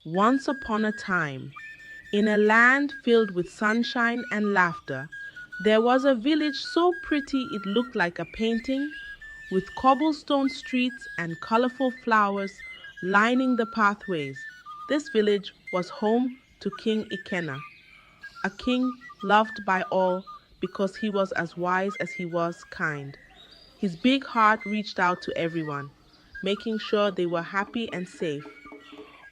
Once upon a time, in a land filled with sunshine and laughter, there was a village so pretty it looked like a painting, with cobblestone streets and colorful flowers lining the pathways. This village was home to King Ikena, a king loved by all because he was as wise as he was kind. His big heart reached out to everyone, making sure they were happy and safe,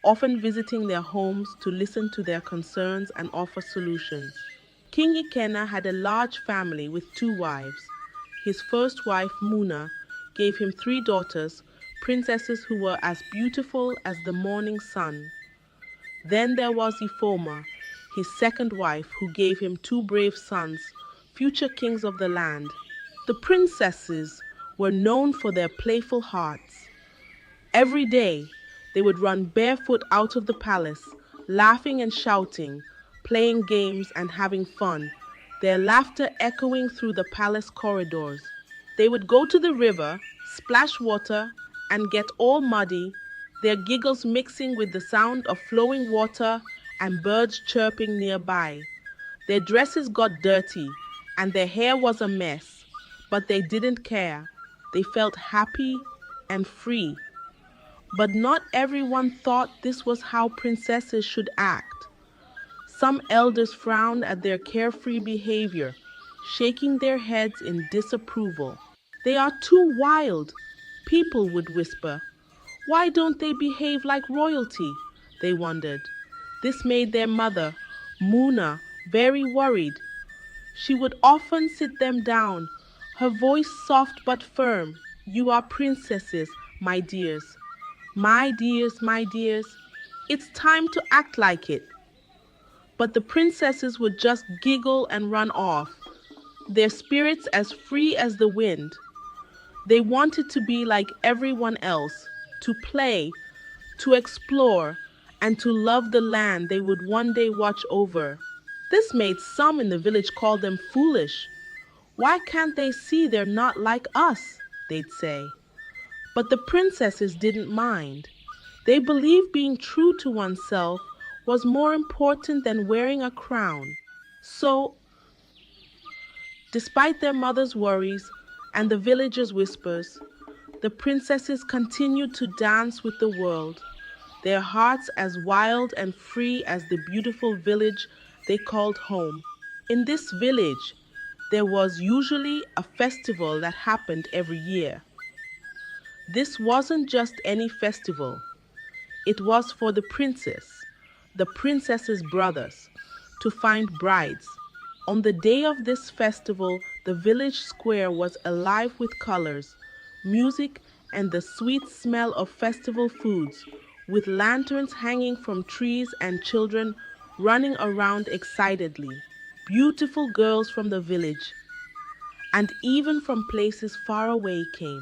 often visiting their homes to listen to their concerns and offer solutions. King Ikena had a large family with two wives. His first wife, Muna, gave him three daughters, princesses who were as beautiful as the morning sun. Then there was Ifoma, his second wife, who gave him two brave sons, future kings of the land. The princesses were known for their playful hearts. Every day, they would run barefoot out of the palace, laughing and shouting, playing games and having fun, their laughter echoing through the palace corridors. They would go to the river, splash water, and get all muddy, their giggles mixing with the sound of flowing water and birds chirping nearby. Their dresses got dirty, and their hair was a mess, but they didn't care. They felt happy and free. But not everyone thought this was how princesses should act. Some elders frowned at their carefree behavior, shaking their heads in disapproval. They are too wild, people would whisper. Why don't they behave like royalty? They wondered. This made their mother, Muna, very worried. She would often sit them down, her voice soft but firm. You are princesses, my dears. My dears, my dears, it's time to act like it. But the princesses would just giggle and run off, their spirits as free as the wind. They wanted to be like everyone else, to play, to explore, and to love the land they would one day watch over. This made some in the village call them foolish. Why can't they see they're not like us? They'd say. But the princesses didn't mind. They believed being true to oneself was more important than wearing a crown. So, despite their mother's worries and the villagers' whispers, the princesses continued to dance with the world, their hearts as wild and free as the beautiful village they called home. In this village, there was usually a festival that happened every year. This wasn't just any festival. It was for the princess's brothers, to find brides. On the day of this festival, the village square was alive with colors, music, and the sweet smell of festival foods, with lanterns hanging from trees and children running around excitedly. Beautiful girls from the village, and even from places far away came.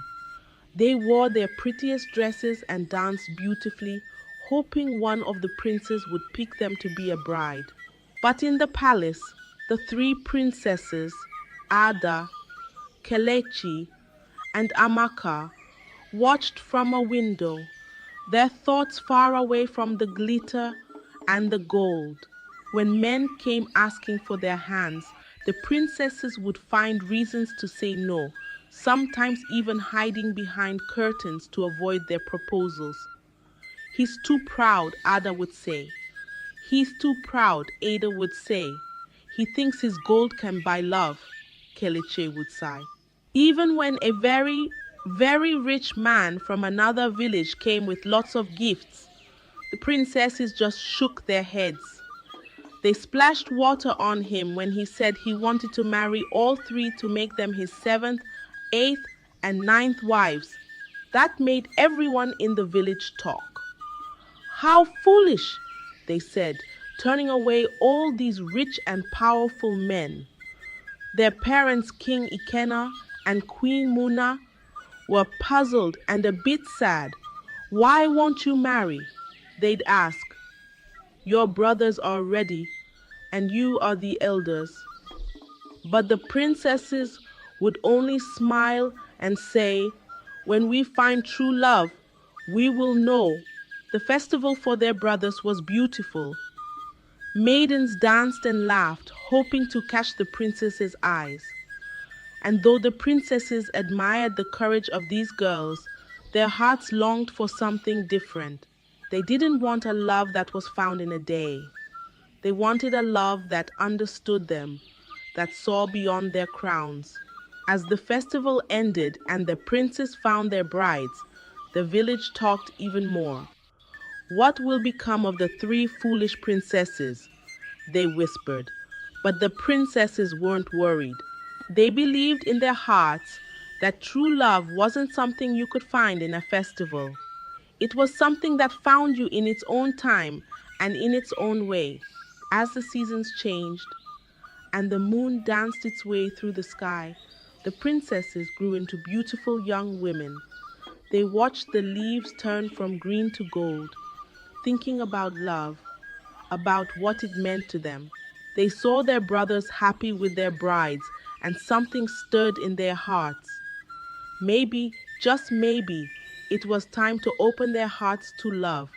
They wore their prettiest dresses and danced beautifully, hoping one of the princes would pick them to be a bride. But in the palace, the three princesses, Ada, Kelechi, and Amaka, watched from a window, their thoughts far away from the glitter and the gold. When men came asking for their hands, the princesses would find reasons to say no, sometimes even hiding behind curtains to avoid their proposals. He's too proud, Ada would say. He's too proud, Ada would say. He thinks his gold can buy love, Kelechi would sigh. Even when a very, very rich man from another village came with lots of gifts, the princesses just shook their heads. They splashed water on him when he said he wanted to marry all three to make them his seventh, eighth, and ninth wives. That made everyone in the village talk. How foolish, they said, turning away all these rich and powerful men. Their parents, King Ikena and Queen Muna, were puzzled and a bit sad. Why won't you marry? They'd ask. Your brothers are ready, and you are the elders. But the princesses would only smile and say, when we find true love, we will know. The festival for their brothers was beautiful. Maidens danced and laughed, hoping to catch the princess's eyes. And though the princesses admired the courage of these girls, their hearts longed for something different. They didn't want a love that was found in a day. They wanted a love that understood them, that saw beyond their crowns. As the festival ended and the princes found their brides, the village talked even more. "What will become of the three foolish princesses?" they whispered. But the princesses weren't worried. They believed in their hearts that true love wasn't something you could find in a festival. It was something that found you in its own time and in its own way. As the seasons changed and the moon danced its way through the sky, the princesses grew into beautiful young women. They watched the leaves turn from green to gold, thinking about love, about what it meant to them. They saw their brothers happy with their brides, and something stirred in their hearts. Maybe, just maybe, it was time to open their hearts to love.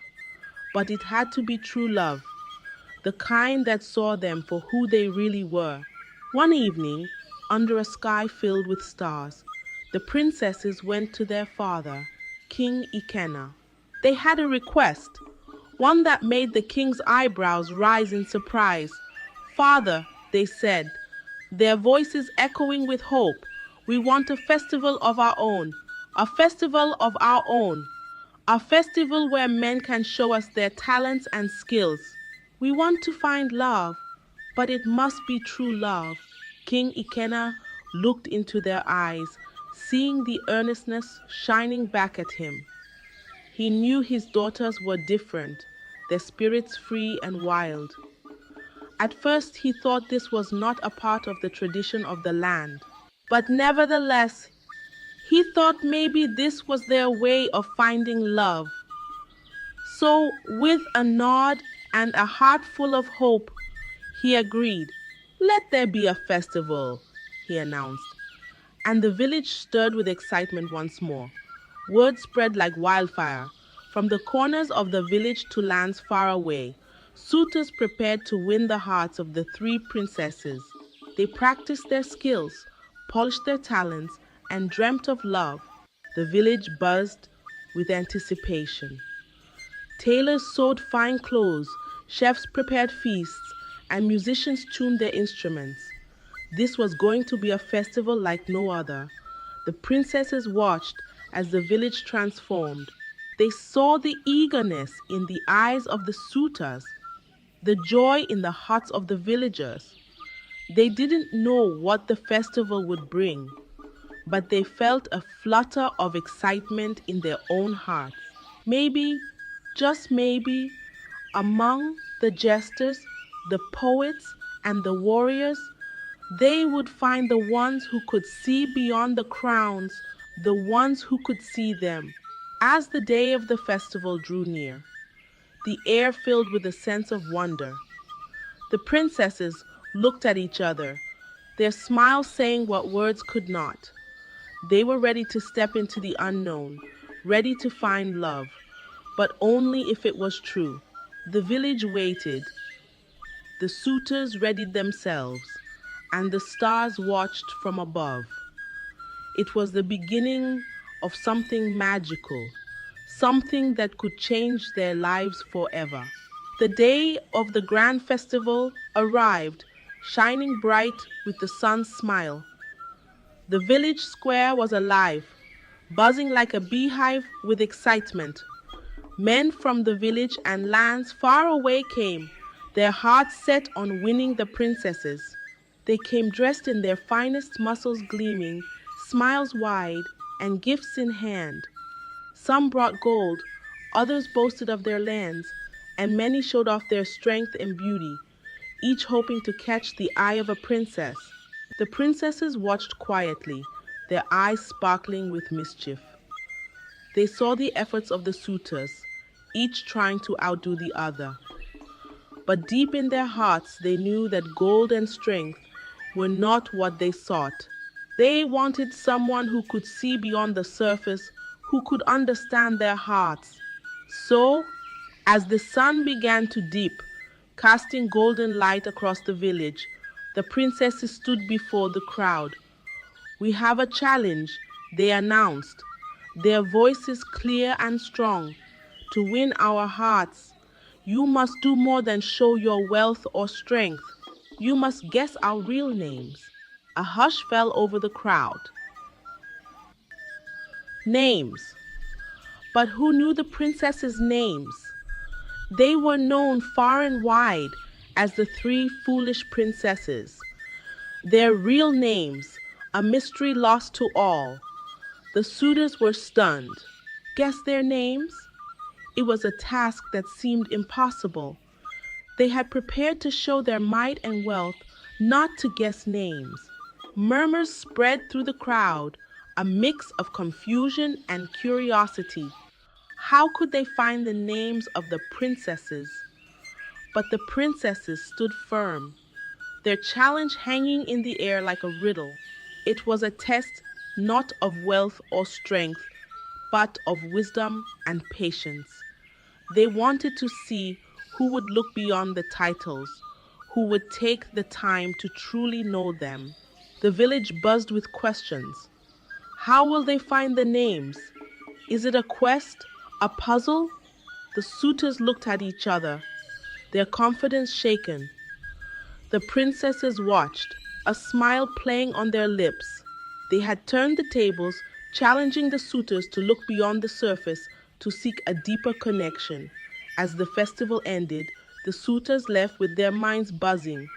But it had to be true love, the kind that saw them for who they really were. One evening, under a sky filled with stars, the princesses went to their father, King Ikena. They had a request, one that made the king's eyebrows rise in surprise. "Father," they said, their voices echoing with hope, "we want a festival of our own, a festival of our own, a festival where men can show us their talents and skills. We want to find love, but it must be true love." King Ikena looked into their eyes, seeing the earnestness shining back at him. He knew his daughters were different, their spirits free and wild. At first he thought this was not a part of the tradition of the land, but nevertheless, he thought maybe this was their way of finding love. So, with a nod and a heart full of hope, he agreed. "Let there be a festival," he announced. And the village stirred with excitement once more. Word spread like wildfire. From the corners of the village to lands far away, suitors prepared to win the hearts of the three princesses. They practiced their skills, polished their talents, and dreamt of love. The village buzzed with anticipation. Tailors sewed fine clothes, chefs prepared feasts, and musicians tuned their instruments. This was going to be a festival like no other. The princesses watched as the village transformed. They saw the eagerness in the eyes of the suitors, the joy in the hearts of the villagers. They didn't know what the festival would bring, but they felt a flutter of excitement in their own hearts. Maybe, just maybe, among the jesters, the poets, and the warriors, they would find the ones who could see beyond the crowns, the ones who could see them. As the day of the festival drew near, the air filled with a sense of wonder. The princesses looked at each other, their smiles saying what words could not. They were ready to step into the unknown, ready to find love, but only if it was true. The village waited, the suitors readied themselves, and the stars watched from above. It was the beginning of something magical, something that could change their lives forever. The day of the grand festival arrived, shining bright with the sun's smile. The village square was alive, buzzing like a beehive with excitement. Men from the village and lands far away came, their hearts set on winning the princesses. They came dressed in their finest muscles gleaming, smiles wide, and gifts in hand. Some brought gold, others boasted of their lands, and many showed off their strength and beauty, each hoping to catch the eye of a princess. The princesses watched quietly, their eyes sparkling with mischief. They saw the efforts of the suitors, each trying to outdo the other. But deep in their hearts, they knew that gold and strength were not what they sought. They wanted someone who could see beyond the surface, who could understand their hearts. So As the sun began to dip, casting golden light across the village, the princesses stood before the crowd. "We have a challenge," they announced, their voices clear and strong. "To win our hearts, you must do more than show your wealth or strength. You must guess our real names." A hush fell over the crowd. Names. But who knew the princesses' names? They were known far and wide as the three foolish princesses. Their real names, a mystery lost to all. The suitors were stunned. Guess their names? It was a task that seemed impossible. They had prepared to show their might and wealth, not to guess names. Murmurs spread through the crowd, a mix of confusion and curiosity. How could they find the names of the princesses? But the princesses stood firm, their challenge hanging in the air like a riddle. It was a test not of wealth or strength, but of wisdom and patience. They wanted to see who would look beyond the titles, who would take the time to truly know them. The village buzzed with questions. How will they find the names? Is it a quest? A puzzle? The suitors looked at each other, their confidence shaken. The princesses watched, a smile playing on their lips. They had turned the tables, challenging the suitors to look beyond the surface to seek a deeper connection. As the festival ended, the suitors left with their minds buzzing.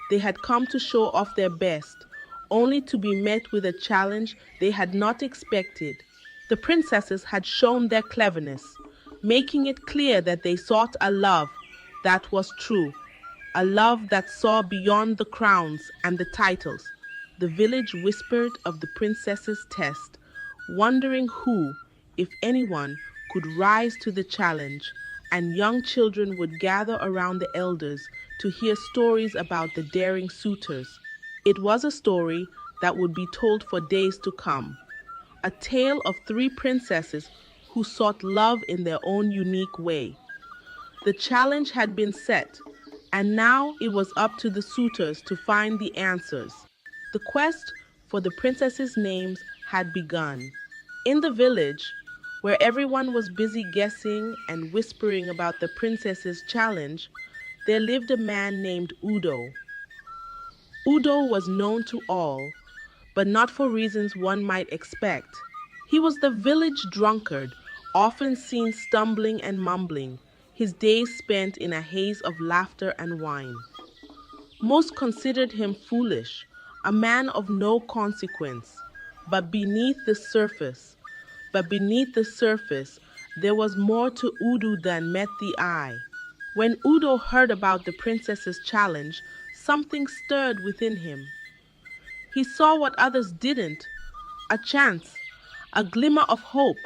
They had come to show off their best, only to be met with a challenge they had not expected. The princesses had shown their cleverness, making it clear that they sought a love that was true, a love that saw beyond the crowns and the titles. The village whispered of the princess's test, wondering who, if anyone, could rise to the challenge, and young children would gather around the elders to hear stories about the daring suitors. It was a story that would be told for days to come, a tale of three princesses who sought love in their own unique way. The challenge had been set, and now it was up to the suitors to find the answers. The quest for the princesses' names had begun. In the village, where everyone was busy guessing and whispering about the princesses' challenge, there lived a man named Udo. Udo was known to all, but not for reasons one might expect. He was the village drunkard, often seen stumbling and mumbling, his days spent in a haze of laughter and wine. Most considered him foolish, a man of no consequence. But beneath the surface, there was more to Udo than met the eye. When Udo heard about the princess's challenge, something stirred within him. He saw what others didn't, a chance, a glimmer of hope.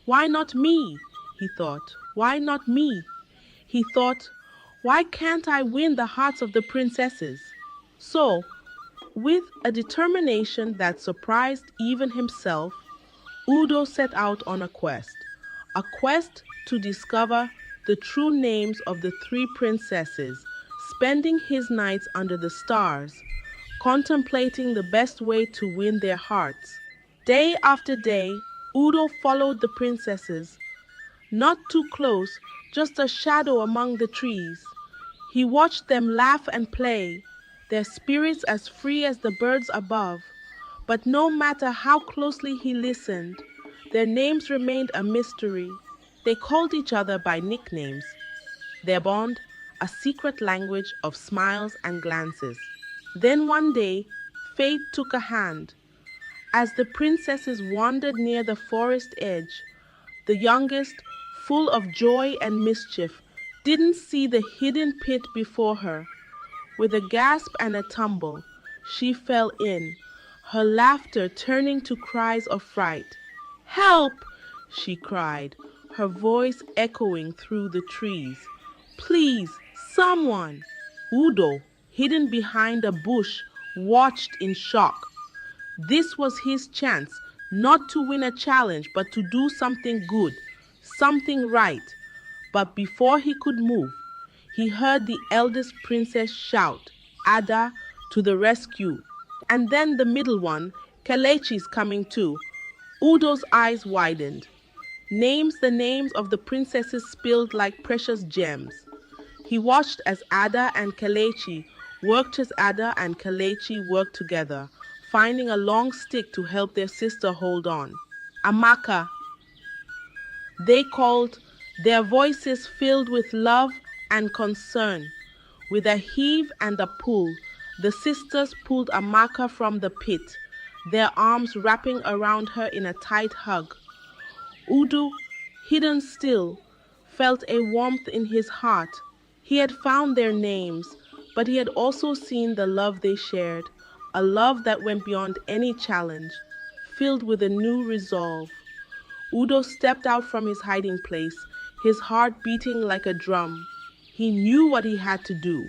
Why not me? He thought. Why not me? He thought, why can't I win the hearts of the princesses? So, with a determination that surprised even himself, Udo set out on a quest to discover the true names of the three princesses, spending his nights under the stars, contemplating the best way to win their hearts. Day after day, Udo followed the princesses, not too close, just a shadow among the trees. He watched them laugh and play, their spirits as free as the birds above. But no matter how closely he listened, their names remained a mystery. They called each other by nicknames, their bond a secret language of smiles and glances. Then one day, fate took a hand. As the princesses wandered near the forest edge, the youngest, full of joy and mischief, didn't see the hidden pit before her. With a gasp and a tumble, she fell in, her laughter turning to cries of fright. "Help!" she cried, her voice echoing through the trees. "Please, someone!" Udo, hidden behind a bush, watched in shock. This was his chance, not to win a challenge, but to do something good, something right. But before he could move, he heard the eldest princess shout, Ada, to the rescue. And then the middle one, Kelechi's coming too. Udo's eyes widened. The names of the princesses spilled like precious gems. He watched as Ada and Kelechi worked together, finding a long stick to help their sister hold on. Amaka, they called, their voices filled with love and concern. With a heave and a pull, the sisters pulled Amaka from the pit, their arms wrapping around her in a tight hug. Udo, hidden still, felt a warmth in his heart. He had found their names, but he had also seen the love they shared, a love that went beyond any challenge, filled with a new resolve. Udo stepped out from his hiding place, his heart beating like a drum. He knew what he had to do.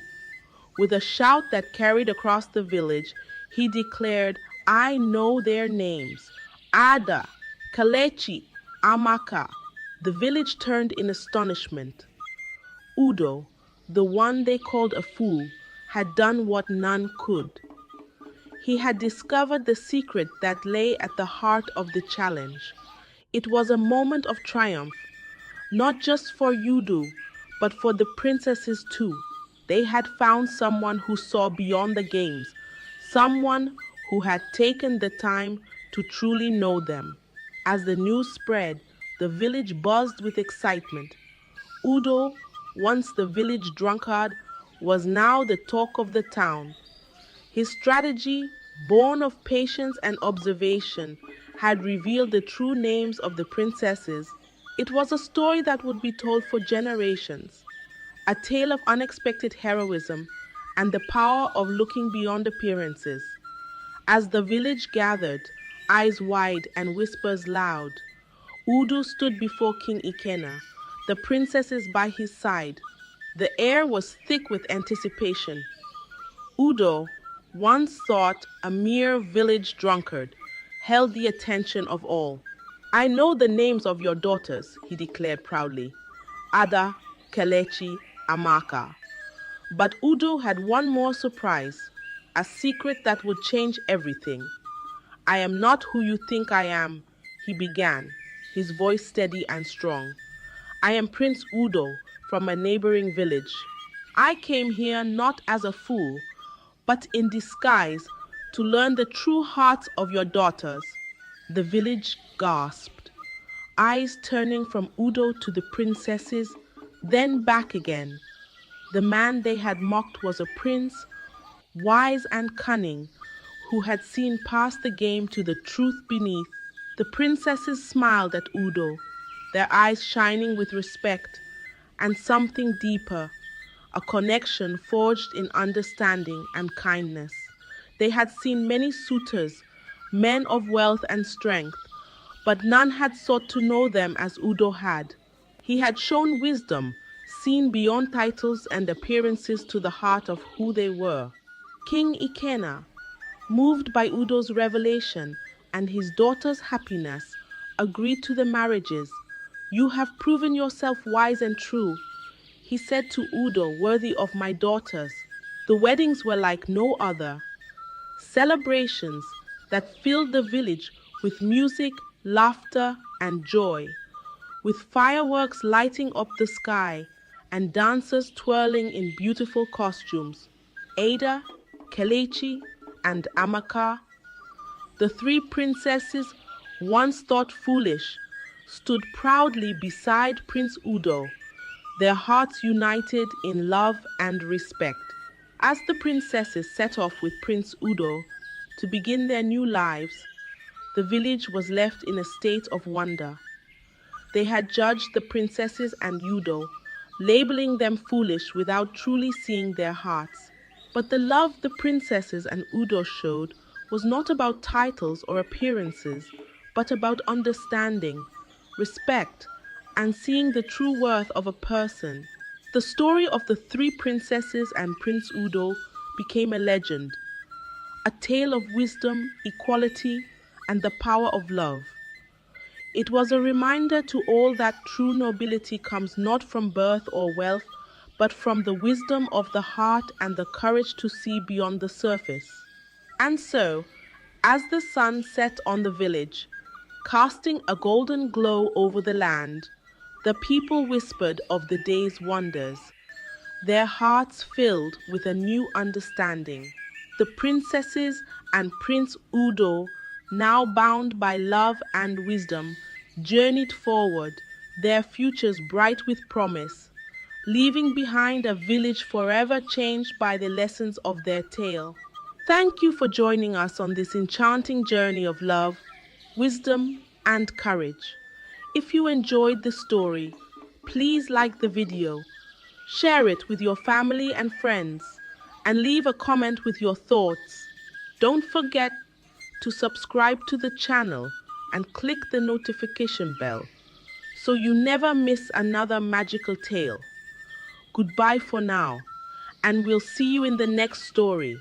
With a shout that carried across the village, he declared, I know their names. Ada, Kalechi, Amaka. The village turned in astonishment. Udo, the one they called a fool, had done what none could. He had discovered the secret that lay at the heart of the challenge. It was a moment of triumph, not just for Udo, but for the princesses too. They had found someone who saw beyond the games, someone who had taken the time to truly know them. As the news spread, the village buzzed with excitement. Udo, once the village drunkard, was now the talk of the town. His strategy, born of patience and observation, had revealed the true names of the princesses. It was a story that would be told for generations, a tale of unexpected heroism and the power of looking beyond appearances. As the village gathered, eyes wide and whispers loud, Udo stood before King Ikena, the princesses by his side. The air was thick with anticipation. Udo, once thought a mere village drunkard, held the attention of all. I know the names of your daughters, he declared proudly. Ada, Kelechi, Amaka. But Udo had one more surprise, a secret that would change everything. I am not who you think I am, he began, his voice steady and strong. I am Prince Udo from a neighboring village. I came here not as a fool, but in disguise to learn the true hearts of your daughters. The village gasped, eyes turning from Udo to the princesses, then back again. The man they had mocked was a prince, wise and cunning, who had seen past the game to the truth beneath. The princesses smiled at Udo, their eyes shining with respect and something deeper, a connection forged in understanding and kindness. They had seen many suitors, men of wealth and strength, but none had sought to know them as Udo had. He had shown wisdom, seen beyond titles and appearances to the heart of who they were. King Ikena, moved by Udo's revelation and his daughter's happiness, agreed to the marriages. You have proven yourself wise and true, he said to Udo, worthy of my daughters. The weddings were like no other. Celebrations that filled the village with music, laughter, and joy, with fireworks lighting up the sky and dancers twirling in beautiful costumes. Ada, Kelechi, and Amaka, the three princesses once thought foolish, stood proudly beside Prince Udo, their hearts united in love and respect. As the princesses set off with Prince Udo to begin their new lives, the village was left in a state of wonder. They had judged the princesses and Udo, labeling them foolish without truly seeing their hearts. But the love the princesses and Udo showed was not about titles or appearances, but about understanding, respect, and seeing the true worth of a person. The story of the three princesses and Prince Udo became a legend, a tale of wisdom, equality, and the power of love. It was a reminder to all that true nobility comes not from birth or wealth, but from the wisdom of the heart and the courage to see beyond the surface. And so, as the sun set on the village, casting a golden glow over the land, the people whispered of the day's wonders, their hearts filled with a new understanding. The princesses and Prince Udo, now bound by love and wisdom, journeyed forward, their futures bright with promise, leaving behind a village forever changed by the lessons of their tale. Thank you for joining us on this enchanting journey of love, wisdom, and courage. If you enjoyed the story, please like the video, share it with your family and friends, and leave a comment with your thoughts. Don't forget to subscribe to the channel and click the notification bell so you never miss another magical tale. Goodbye for now, and we'll see you in the next story.